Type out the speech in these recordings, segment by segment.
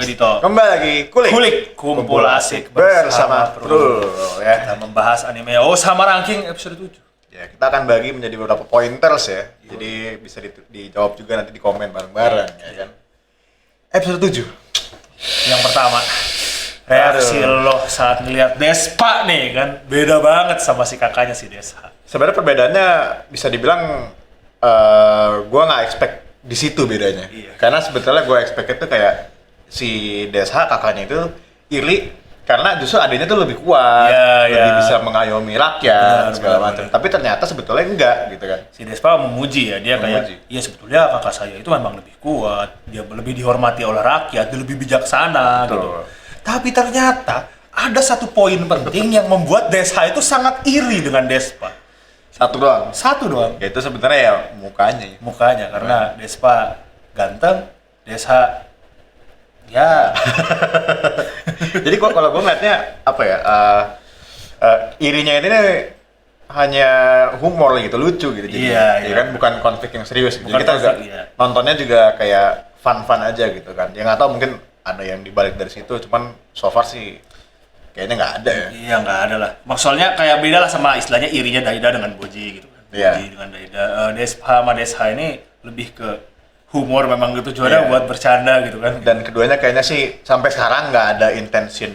Editor. Kembali lagi Kulik kumpul asik bersama Prul ya. Kita membahas anime sama ranking episode 7. Ya, kita akan bagi menjadi beberapa pointers ya. Jadi bisa dijawab juga nanti di komen bareng-bareng ya kan. Episode 7. Yang pertama, reaksi lo saat ngeliat Despa nih kan beda banget sama si kakaknya si Desha. Sebenarnya perbedaannya bisa dibilang gue nggak expect di situ bedanya. Iya. Karena sebetulnya gue expect itu kayak si Desha kakaknya itu iri karena justru adanya tuh lebih kuat, lebih bisa mengayomi rakyat segala macam. Tapi ternyata sebetulnya enggak gitu kan. Si Despa memuji ya, dia kayak iya sebetulnya kakak saya itu memang lebih kuat, dia lebih dihormati oleh rakyat, dia lebih bijaksana gitu. Tapi ternyata ada satu poin penting yang membuat Desha itu sangat iri dengan Despa. Satu doang. Ya itu sebenarnya ya mukanya. Mukanya karena Despa ganteng, Desha ya. Jadi kalau gue ngeliatnya apa ya, irinya ini hanya humor gitu, lucu gitu. Jadi ya kan bukan konflik yang serius. Gitu. Jadi kita juga nontonnya juga kayak fun aja gitu kan. Ya nggak tahu mungkin ada yang dibalik dari situ, cuman so far sih kayaknya nggak ada ya. Iya nggak ada lah. Maksudnya kayak beda lah sama istilahnya irinya Daida dengan Boji gitu kan. Boji dengan Daida. Despa sama Desha ini lebih ke humor memang gitu juara buat bercanda gitu kan. Dan keduanya kayaknya sih sampai sekarang nggak ada intention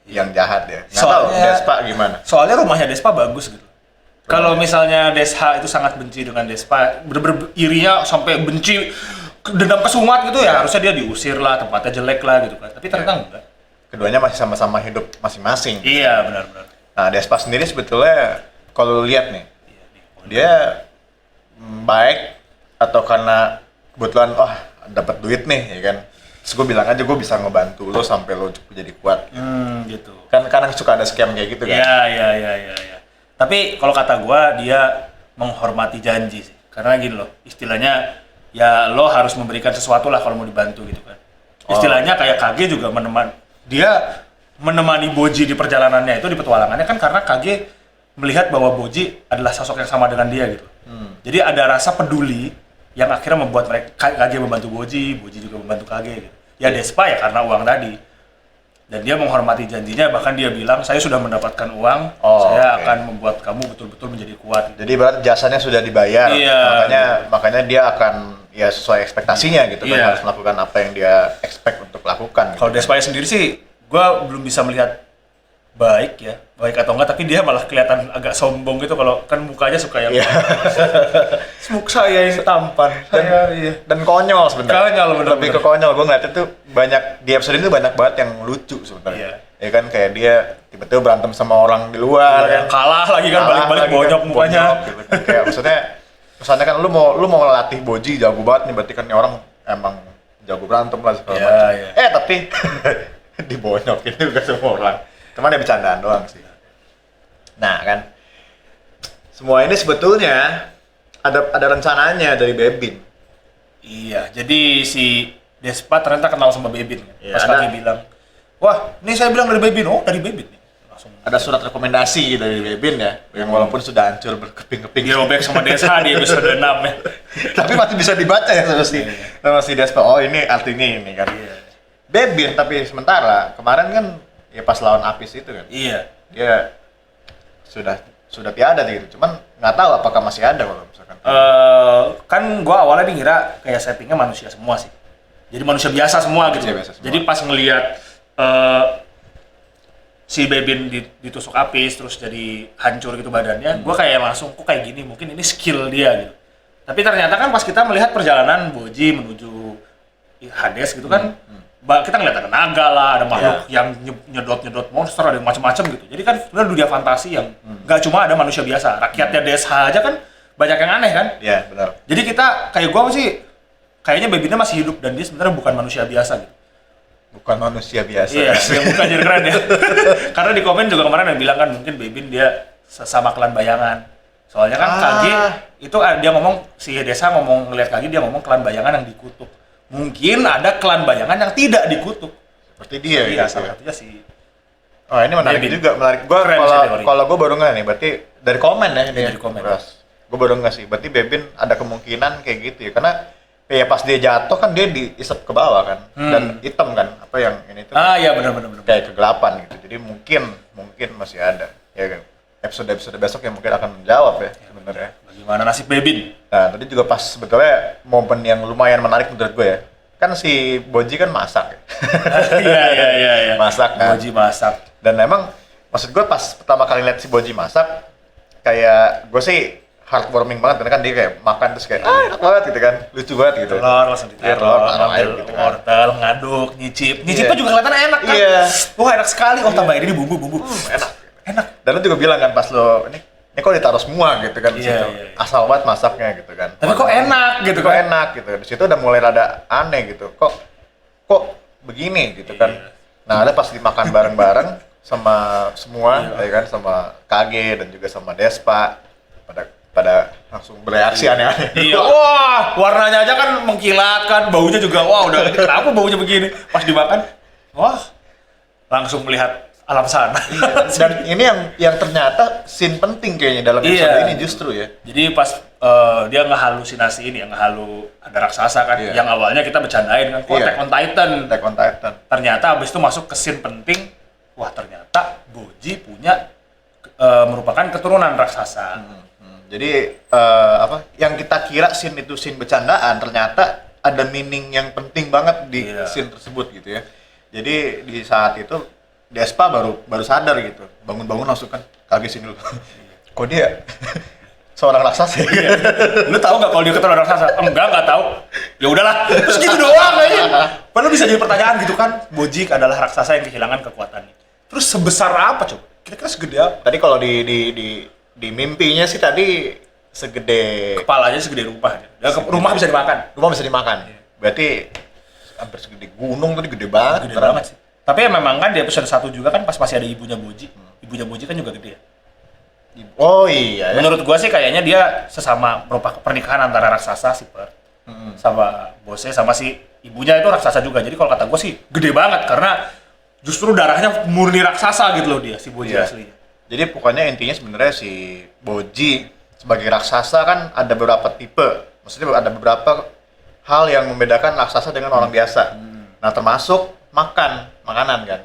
yang jahat ya. Nggak tahu Despa gimana. Soalnya rumahnya Despa bagus gitu. Kalau misalnya Desha itu sangat benci dengan Despa, bener-bener irinya sampai benci, dendam kesumat gitu ya, harusnya dia diusir lah, tempatnya jelek lah gitu kan. Tapi ternyata enggak. Keduanya masih sama-sama hidup masing-masing. Iya, benar-benar. Nah, Despa sendiri sebetulnya kalau lihat nih, dia baik atau karena kebetulan dapat duit nih ya kan. Terus gue bilang aja gue bisa ngebantu lo sampai lo jadi kuat. Gitu. Kan kadang suka ada scam kayak gitu kan. Iya. Tapi kalau kata gue dia menghormati janji sih. Karena gini loh, istilahnya ya lo harus memberikan sesuatu lah kalau mau dibantu gitu kan. Istilahnya kayak Kage juga menemani Boji di perjalanannya itu, di petualangannya kan karena Kage melihat bahwa Boji adalah sosok yang sama dengan dia gitu. Jadi ada rasa peduli yang akhirnya membuat Kage membantu Boji juga membantu Kage gitu. Ya Despa ya karena uang tadi. Dan dia menghormati janjinya, bahkan dia bilang saya sudah mendapatkan uang, saya akan membuat kamu betul-betul menjadi kuat. Jadi berarti jasanya sudah dibayar. Iya. Makanya dia akan ya sesuai ekspektasinya gitu kan, harus melakukan apa yang dia expect untuk lakukan. Kalau Despa sendiri sih gue belum bisa melihat baik atau enggak, tapi dia malah kelihatan agak sombong gitu, kalau kan mukanya suka yang semuk saya yang tampan dan konyol sebenarnya. Lebih ke konyol. Gue ngeliatnya tuh banyak di episode ini banyak banget yang lucu sebenarnya. Ya kan kayak dia tiba-tiba berantem sama orang di luar kan, kalah lagi kan, balik-balik bonyok mukanya gitu. Kayak misalnya kan lu mau latih Boji jago banget nih, berarti kan orang emang jago berantem lah segala macam. Tapi dibonyokin juga semua orang. Cuman ya bercandaan doang sih. Nah kan, semua ini sebetulnya ada rencananya dari Bebin. Iya, jadi si Despa ternyata kenal sama Bebin. Pas Kage bilang, wah ini saya bilang dari Bebin, dari Bebin nih. Langsung ada surat rekomendasi dari Bebin ya, yang walaupun sudah hancur berkeping-keping. Dia robek sama Desha di episode 6 ya. Tapi masih bisa dibaca ya sama si Despa. Ini artinya ini kan. Bebin, tapi sementara kemarin kan ya pas lawan Apis itu kan. Iya. Dia sudah tiada gitu. Cuman nggak tahu apakah masih ada kalau misalkan. Kan gua awalnya ngira kayak settingnya manusia semua sih. Jadi manusia biasa semua gitu. Jadi pas ngelihat si Bebin ditusuk Apis terus jadi hancur gitu badannya, gua kayak langsung kok kayak gini, mungkin ini skill dia gitu. Tapi ternyata kan pas kita melihat perjalanan Boji menuju Hades gitu kan, kita ngeliat ada naga lah, ada makhluk yang nyedot monster, ada yang macam-macam gitu. Jadi kan sebenarnya dunia fantasi yang nggak cuma ada manusia biasa, rakyatnya Desha aja kan banyak yang aneh kan. Iya benar. Jadi kita kayak gua sih kayaknya Bebinnya masih hidup dan dia sebenarnya bukan manusia biasa gitu. Bukan manusia biasa. Iya, yang bukan jadi keren ya. Karena di komen juga kemarin yang bilang kan mungkin Bebin dia sesama klan bayangan. Soalnya kan Kage itu dia ngomong, si Desha ngomong ngeliat Kage, dia ngomong klan bayangan yang dikutuk. Mungkin ada klan bayangan yang tidak dikutuk. Seperti dia ya. Salah satunya si ini menarik juga, menarik. Kalau gue baru nggak nih, berarti dari komen ya ini. Dari komen. Gue baru nggak sih, berarti Bebin ada kemungkinan kayak gitu ya, karena ya pas dia jatuh kan dia diisep ke bawah kan, dan hitam kan, apa Iya benar. Kayak kegelapan gitu. Jadi mungkin masih ada. Ya episode besok yang mungkin akan menjawab ya sebenarnya. Bagaimana nasib Bebin? Nah, tadi juga pas sebetulnya momen yang lumayan menarik menurut gue ya. Kan si Boji kan masak ya. Iya. Masak kan. Boji masak. Dan emang maksud gue pas pertama kali lihat si Boji masak, kayak gue sih heartwarming banget karena kan dia kayak makan terus kayak enak banget gitu kan, lucu banget gitu. Telur langsung ditaruh, ngambil gitu kan. wortel, ngaduk, nyicipnya juga kelihatan enak kan. Wah enak sekali, tambahin ini bumbu. Enak. Dan lu juga bilang kan pas lo ini kok ditaruh semua gitu kan di situ. Asal banget masaknya gitu kan. Tapi kok enak gitu kok enak gitu. Di situ udah mulai rada aneh gitu. Kok begini gitu kan. Nah, ada pas dimakan bareng-bareng sama semua ya kan, sama Kage dan juga sama Despa pada langsung bereaksi aneh-aneh. Iya. Wah, warnanya aja kan mengkilat kan, baunya juga udah kenapa baunya begini. Pas dimakan, wah, langsung melihat alam sana. Dan ini yang ternyata scene penting kayaknya dalam episode ini justru ya. Jadi pas dia ngehalusinasi ini, ngehalu ada raksasa kan, yang awalnya kita bercandain kan, Attack on Titan. Ternyata abis itu masuk ke scene penting, wah ternyata Boji punya merupakan keturunan raksasa. Jadi yang kita kira scene itu scene bercandaan, ternyata ada meaning yang penting banget di scene tersebut gitu ya. Jadi di saat itu Despa baru sadar gitu, bangun langsung kan, Kage sini dulu. Kok dia seorang raksasa ya? Lu tahu nggak kalau dia keturunan raksasa? Enggak tahu. Ya udahlah, terus gitu doang kayaknya. Padahal bisa jadi pertanyaan gitu kan, Boji adalah raksasa yang kehilangan kekuatannya. Terus sebesar apa coba? Kira-kira segede apa? Tadi kalau di mimpinya sih tadi segede kepalanya segede rumah. Rumah bisa dimakan. Rumah bisa dimakan. Berarti hampir segede gunung, tadi gede banget. Gede banget sih. Tapi ya memang kan di episode 1 juga kan pas masih ada ibunya Boji. Ibunya Boji kan juga gede ya. Oh iya. Menurut gua sih kayaknya dia sesama pernikahan antara raksasa si Per sama bosnya sama si ibunya itu raksasa juga. Jadi kalau kata gua sih gede banget karena justru darahnya murni raksasa gitu loh dia si Boji aslinya. Jadi pokoknya intinya sebenarnya si Boji sebagai raksasa kan ada beberapa tipe. Maksudnya ada beberapa hal yang membedakan raksasa dengan orang biasa. Nah, termasuk makanan kan.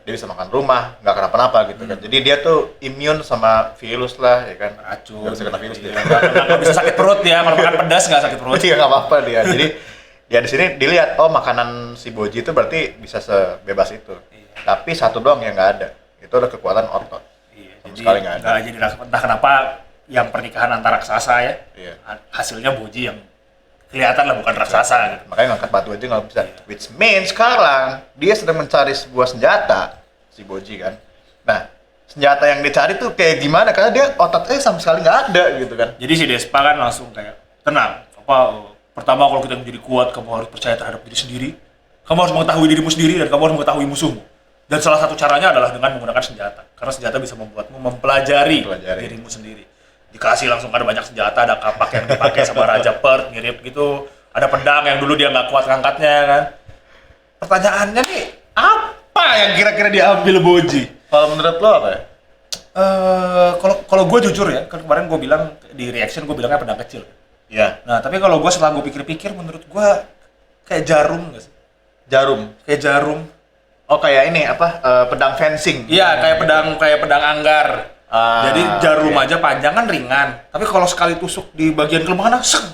Dia bisa makan rumah, nggak kenapa-napa gitu kan. Jadi dia tuh immune sama virus lah, ya kan. Racun. Nggak bisa kena virus dia. Nggak bisa sakit perut dia, kalau makan pedas nggak sakit perut. Iya, nggak apa-apa dia. Jadi ya di sini dilihat, makanan si Boji itu berarti bisa sebebas itu. Tapi satu doang yang nggak ada, itu ada kekuatan otot. Sama sekali nggak ada. Jadi entah kenapa yang pernikahan antara raksasa ya, hasilnya Boji yang kelihatan lah bukan raksasa gitu. Makanya ngangkat batu aja nggak bisa. Which means sekarang dia sedang mencari sebuah senjata, si Boji kan. Nah, senjata yang dicari tuh kayak gimana? Karena dia ototnya sama sekali nggak ada gitu kan. Jadi si Despa kan langsung kayak, tenang, pertama kalau kita menjadi kuat, kamu harus percaya terhadap diri sendiri. Kamu harus mengetahui dirimu sendiri dan kamu harus mengetahui musuhmu. Dan salah satu caranya adalah dengan menggunakan senjata. Karena senjata bisa membuatmu mempelajari dirimu sendiri. Dikasih langsung ada banyak senjata, ada kapak yang dipakai sama Raja Perth, mirip gitu. Ada pedang yang dulu dia nggak kuat ngangkatnya kan. Pertanyaannya nih, apa yang kira-kira diambil Boji? Kalau menurut lo apa ya? Kalau gue jujur ya, kemarin gue bilang di reaction gue bilangnya pedang kecil. Iya. Nah, tapi kalau gue setelah gue pikir-pikir, menurut gue kayak jarum nggak sih? Jarum? Kayak jarum. Oh, kayak ini pedang fencing? Iya, kayak pedang anggar. Jadi jarum aja panjang kan ringan, tapi kalau sekali tusuk di bagian kelemahan, seng.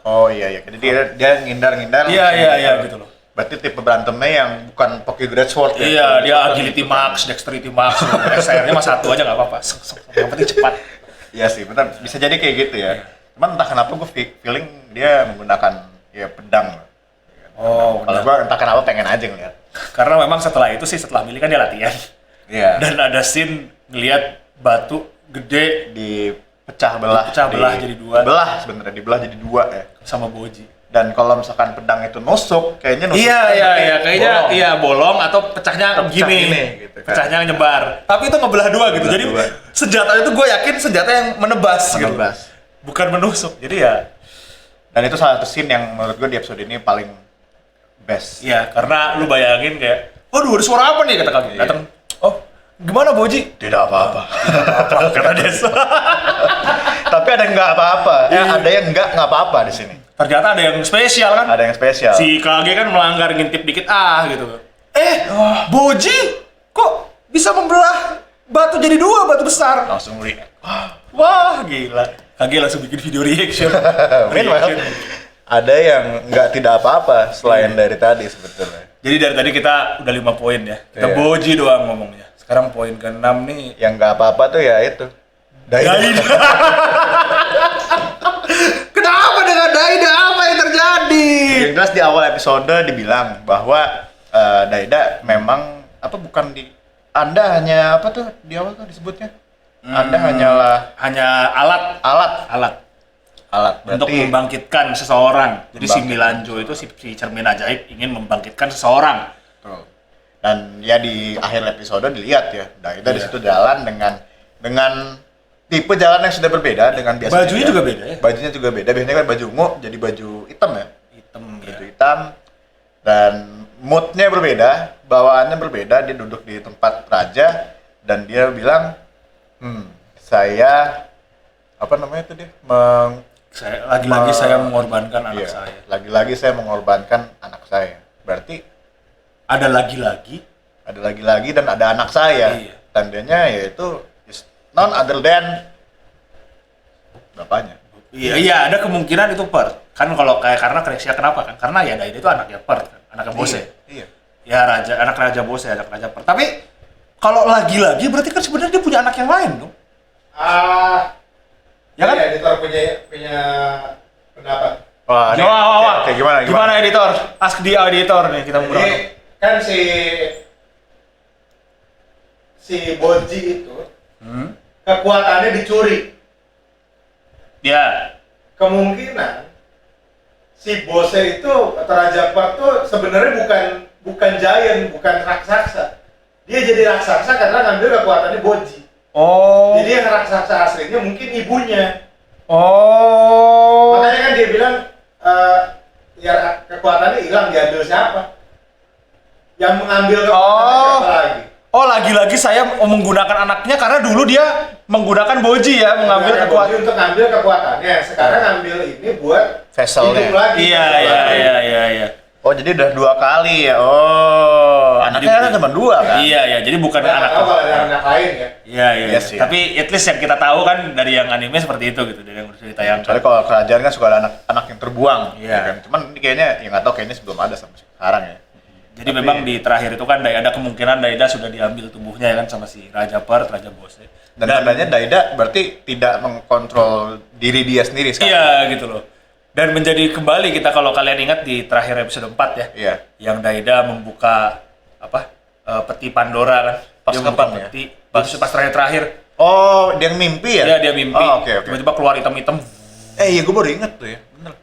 Oh iya. Jadi dia ngindar-ngindar. Iya gitu loh. Berarti tipe berantemnya yang bukan Poké Great Sword ya? Iya, dia agility max, dexterity max, SR-nya mah satu aja nggak apa-apa. Yang penting cepat. Iya sih, benar. Bisa jadi kayak gitu ya. Cuman entah kenapa gue feeling dia menggunakan pedang. Oh, kalau gue entah kenapa pengen aja ngeliat. Karena memang setelah itu sih, setelah milih kan dia latihan. Iya. Dan ada scene ngelihat batu gede dipecah belah jadi dua. Dibelah jadi dua ya. Sama Boji. Dan kalau misalkan pedang itu nusuk, kayaknya nusuk. Kayaknya bolong atau pecahnya gini gitu kan. Pecahnya nyebar. Tapi itu ngebelah dua gitu. Jadi senjata itu gue yakin senjata yang menebas. Gitu. Bukan menusuk. Jadi ya. Dan itu salah satu scene yang menurut gue di episode ini paling best. Iya, karena lu bayangin kayak, waduh ada suara apa nih kata Kage. Datang. Oh, gimana Boji? Tidak apa-apa. Kata Desa. Tapi ada yang nggak apa-apa. Ada yang nggak apa-apa di sini. Ternyata ada yang spesial kan? Ada yang spesial. Si Kage kan melanggar, ngintip dikit gitu. Boji kok bisa membelah batu jadi 2 batu besar? Langsung react. Wah, gila. Kage langsung bikin video reaction. Meanwhile, ada yang nggak tidak apa-apa selain dari tadi sebetulnya. Jadi dari tadi kita udah 5 poin ya. Kita Iya. Boji doang ngomongnya. Sekarang poin ke-6 nih. Yang nggak apa-apa tuh ya itu. Daida. Kenapa dengan Daida? Apa yang terjadi? Yang jelas di awal episode dibilang bahwa Daida memang bukan Anda hanya apa tuh di awal tuh disebutnya? Anda hanya alat untuk berarti membangkitkan seseorang. Jadi si Milanjo itu si cermin ajaib ingin membangkitkan seseorang. Betul. Dan ya di akhir episode dilihat ya Daida di situ jalan dengan tipe jalan yang sudah berbeda dengan biasanya. Bajunya juga beda ya? Bajunya juga beda. Biasanya kan baju ungu jadi baju hitam ya. Baju hitam dan moodnya berbeda, bawaannya berbeda. Dia duduk di tempat raja dan dia bilang, saya apa namanya itu dia? Lagi-lagi saya mengorbankan anak iya, saya. Lagi-lagi saya mengorbankan anak saya. Berarti Ada lagi-lagi dan ada anak saya. Iya. Tandanya yaitu is none other than bapaknya. Iya, ada kemungkinan itu Pert. Kan kalau karena Krexia kenapa kan? Karena ya Daida itu anaknya Pert kan, anaknya Bose. Iya. Ya anak raja Bose, anak raja Pert. Tapi kalau lagi-lagi berarti kan sebenarnya dia punya anak yang lain dong. Ya kan? Editor punya pendapat. Wah, Wah. Kayak Gimana editor? Ask dia editor nih kita mau Jadi kan si Boji itu kekuatannya dicuri. Ya. Kemungkinan si Bose itu atau Raja Pert tuh sebenarnya bukan giant, bukan raksasa. Dia jadi raksasa karena ngambil kekuatannya Boji. Oh. Jadi yang raksasa aslinya mungkin ibunya. Oh. Makanya kan dia bilang ya kekuatannya hilang, diambil siapa? Yang mengambil kekuatannya siapa lagi? Oh, lagi-lagi saya menggunakan anaknya karena dulu dia menggunakan Boji ya, mengambil Boji kekuatan. untuk ngambil kekuatannya. Sekarang ngambil ini buat Vesselnya. hidup lagi. Iya. Oh, jadi udah 2 kali ya. Oh, anaknya kan cuma 2 kan? Iya, jadi bukan Nggak anak. tahu kalau ada anak lain ya. Iya. Yes, iya. Tapi at least yang kita tahu kan dari yang anime seperti itu gitu, dari yang cerita yang Soalnya kalau kerajaan kan suka ada anak yang terbuang, Iya. ya kan? Cuman ini kayaknya, ya nggak tahu kayaknya sebelum ada sampai sekarang ya. Jadi memang di terakhir itu kan ada kemungkinan Daida sudah diambil tubuhnya ya kan sama si Raja Pert, Raja Bose. Dan tandanya Daida berarti tidak mengkontrol diri dia sendiri sekarang. Iya gitu loh. Dan menjadi kembali kita kalau kalian ingat di terakhir episode 4 ya. Iya. Yang Daida membuka peti Pandora kan. Pas Dia membuka kapan ya? peti, pas terakhir. Oh, dia yang mimpi ya? Iya, dia mimpi. Oh, oke. Tiba-tiba keluar hitam-hitam. Iya, gue baru inget tuh ya. Bener.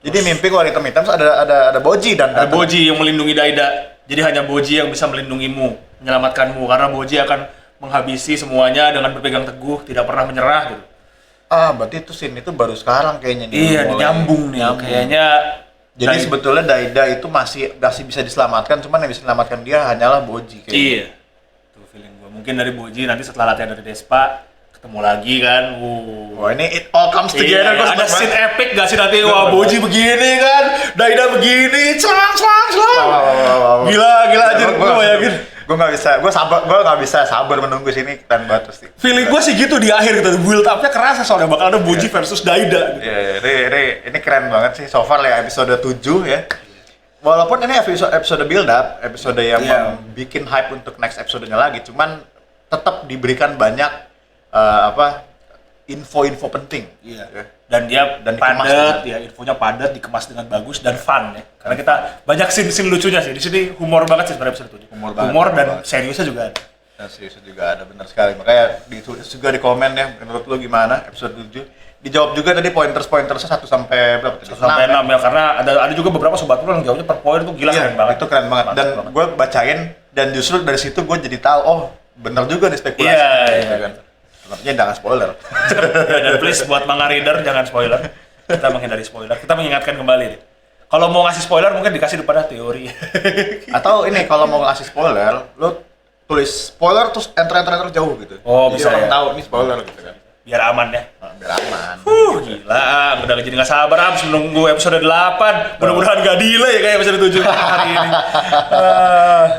Jadi mimpi keluar hitam-hitam terus ada Boji dan Ada Boji yang melindungi Daida. Jadi hanya Boji yang bisa melindungimu, menyelamatkanmu karena Boji akan menghabisi semuanya dengan berpegang teguh, tidak pernah menyerah gitu. Berarti itu scene itu baru sekarang kayaknya nih. Iya, mulai. nyambung nih. Kayaknya Jadi sebetulnya Daida itu masih bisa diselamatkan, cuman yang bisa diselamatkan dia hanyalah Boji kayaknya. Iya. Tuh feeling gua. Mungkin dari Boji nanti setelah latihan dari Despa ketemu lagi kan. Wah, ini it all comes together. Iya, Gua ada seneng scene banget. epic gak sih nanti? Wah, Boji begini kan, Daida begini, celang. Wow. Gila aja gua bayangin. Gue nggak bisa sabar menunggu sini keren banget pasti. Feeling gua sih gitu di akhir gitu, build up-nya kerasa soalnya bakal ada Boji versus Daida. Iya, ini keren banget sih so far ya episode 7 ya. Walaupun ini episode build up, episode yang bikin hype untuk next episodenya lagi, cuman tetap diberikan banyak info-info penting. Iya. Ya. Dan dia dikemas padat, ya infonya padat, dikemas dengan bagus dan fun ya. Karena kita banyak scene lucunya sih. Di sini humor banget sih sebenarnya episode 7. Humor dan seriusnya juga ada. Dan seriusnya juga ada, benar sekali. Makanya ditulis juga di komen ya, menurut lu gimana episode 7? Dijawab juga tadi pointers-pointersnya 1 sampai berapa tadi? 1 sampai 6 ya, karena ada juga beberapa sobat lu yang jawabnya per poin tuh gila keren banget. Itu keren banget. Dan gue bacain dan justru dari situ gue jadi tahu, oh benar juga nih spekulasi. Iya. Kan. Sebenarnya jangan spoiler. Ya, dan please buat Manga Reader jangan spoiler. Kita menghindari spoiler. Kita mengingatkan kembali nih. Kalau mau ngasih spoiler mungkin dikasih daripada teori. Atau ini kalau mau ngasih spoiler, lu tulis spoiler terus enter jauh gitu. Oh, jadi bisa orang ya. tahu ini spoiler gitu kan. biar aman ya. Biar aman. Gila, udah jadi nggak sabar Ams menunggu episode 8. Mudah-mudahan nggak delay kayak episode 7 hari ini.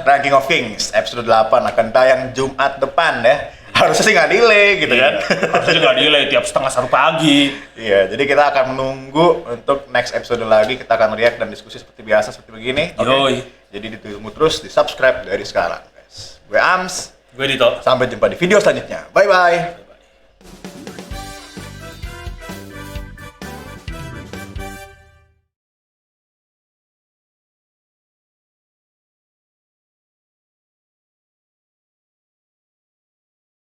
Ranking of Kings episode 8 akan tayang Jumat depan ya. Harusnya sih nggak delay gitu kan. Harusnya nggak delay tiap 1:30 pagi. Iya, jadi kita akan menunggu untuk next episode lagi. Kita akan react dan diskusi seperti biasa seperti begini. Yoi. Jadi ditunggu terus, di subscribe dari sekarang guys. Gue Ams. Gue Dito. Sampai jumpa di video selanjutnya. Bye bye.